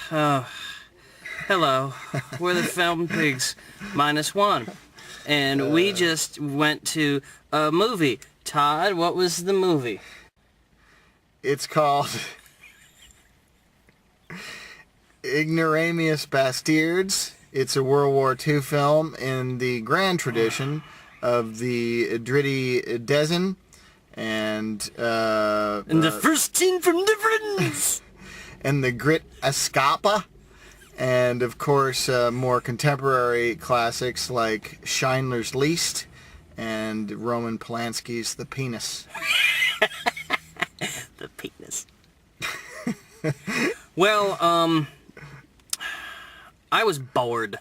Hello. We're the Film Pigs -1. And we just went to a movie. Todd, what was the movie? It's called Inglourious Basterds. It's a World War II film in the grand tradition of the Dritty Dezen and the first scene from Difference! and the Grit Escapa. And, of course, more contemporary classics like Schindler's List and Roman Polanski's The Penis. The penis. Well, I was bored.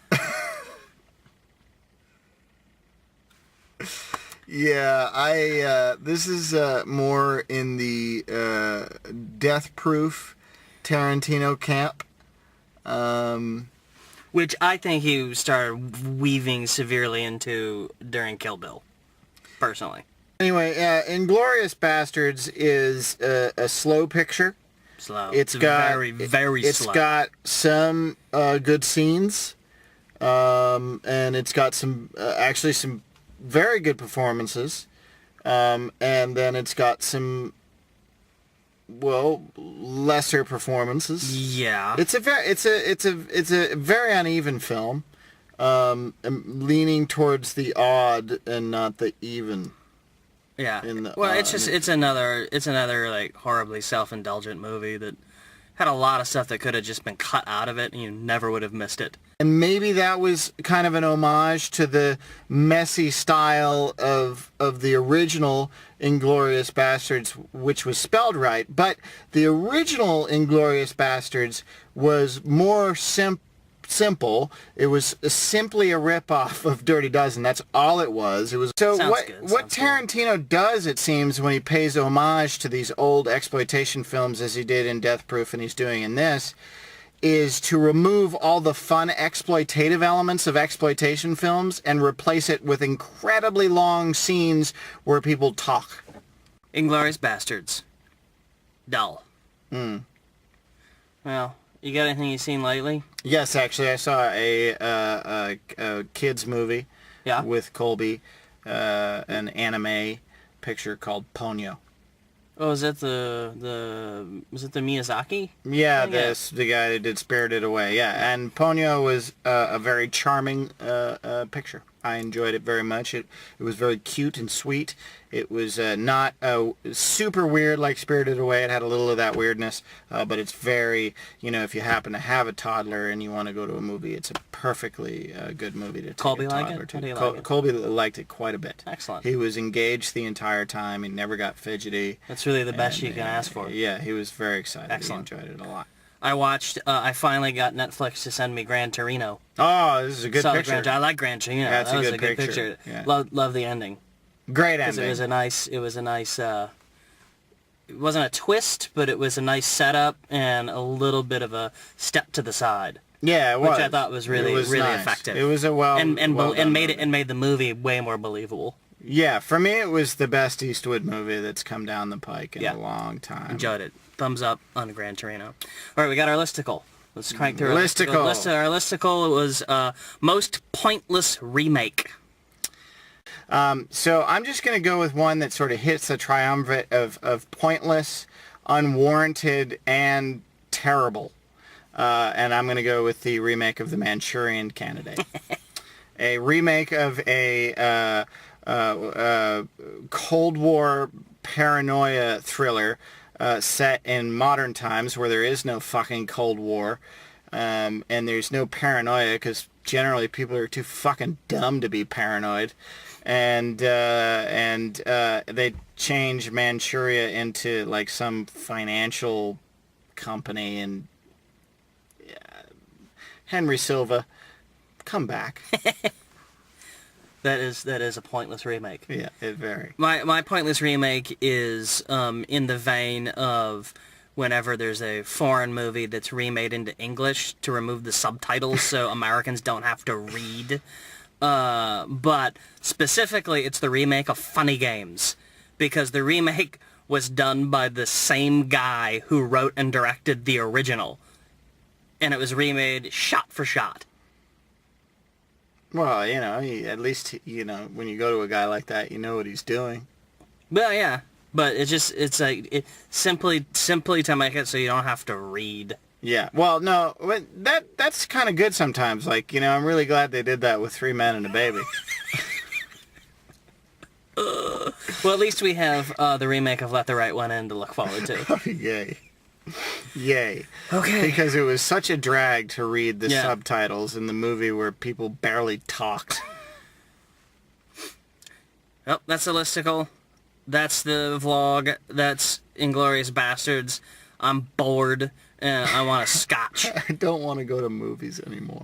Yeah, this is more in the Death Proof Tarantino camp. Which I think he started weaving severely into during Kill Bill, personally. Anyway, Inglourious Basterds is a slow picture. Slow. It's got very, very It's slow. got some good scenes, and it's got some actually some very good performances, and then it's got some lesser performances. Yeah. It's a very uneven film, leaning towards the odd and not the even. Yeah. It's another like horribly self-indulgent movie that had a lot of stuff that could have just been cut out of it and you never would have missed it. And maybe that was kind of an homage to the messy style of the original Inglourious Basterds, which was spelled right. But the original Inglourious Basterds was more simple. It was simply a ripoff of Dirty Dozen. That's all it was. It was what Tarantino does, it seems, when he pays homage to these old exploitation films, as he did in Death Proof and he's doing in this, is to remove all the fun exploitative elements of exploitation films and replace it with incredibly long scenes where people talk. Inglourious Basterds. Dull. Well, you got anything you've seen lately? Yes, actually, I saw a kids movie with Colby, an anime picture called Ponyo. Oh, is that was it the Miyazaki? Yeah, the guy that did Spirited Away. Yeah, and Ponyo was a very charming picture. I enjoyed it very much. It was very cute and sweet. It was not super weird like Spirited Away. It had a little of that weirdness, but it's very, if you happen to have a toddler and you want to go to a movie, it's a perfectly good movie to take Colby a like toddler it? to. How do you like it? Colby liked it quite a bit. Excellent. He was engaged the entire time. He never got fidgety. That's really the best you can ask for. Yeah, he was very excited. Excellent. He enjoyed it a lot. I finally got Netflix to send me Gran Torino. Oh, this is a good picture. I like Gran Torino. That's that was a good picture. Yeah. Love the ending. Great ending. It was a nice, it wasn't a twist, but it was a nice setup and a little bit of a step to the side. Yeah, it was. Which I thought was really nice. effective. It was a made the movie way more believable. Yeah, for me it was the best Eastwood movie that's come down the pike in a long time. Enjoyed it. Thumbs up on Gran Torino. All right, we got our listicle. Let's crank through our listicle. Our listicle was most pointless remake. So I'm just going to go with one that sort of hits the triumvirate of pointless, unwarranted, and terrible. And I'm going to go with the remake of The Manchurian Candidate. A remake of a Cold War paranoia thriller set in modern times where there is no fucking Cold War. And there's no paranoia because generally people are too fucking dumb to be paranoid. And they changed Manchuria into like some financial company, and Henry Silva, come back. That is a pointless remake. Yeah, it very. My pointless remake is in the vein of whenever there's a foreign movie that's remade into English to remove the subtitles so Americans don't have to read. But specifically, it's the remake of Funny Games, because the remake was done by the same guy who wrote and directed the original. and it was remade shot for shot. Well, at least, when you go to a guy like that, you know what he's doing. Well, yeah, but it's like simply to make it so you don't have to read. Yeah, well, no, that's kind of good sometimes. Like, I'm really glad they did that with Three Men and a Baby. Well, at least we have the remake of Let the Right One In to look forward to. Yay. Yay. Okay. Because it was such a drag to read the Yeah. subtitles in the movie where people barely talked. Well, that's the listicle. That's the vlog. That's Inglourious Basterds. I'm bored. I want a scotch. I don't want to go to movies anymore.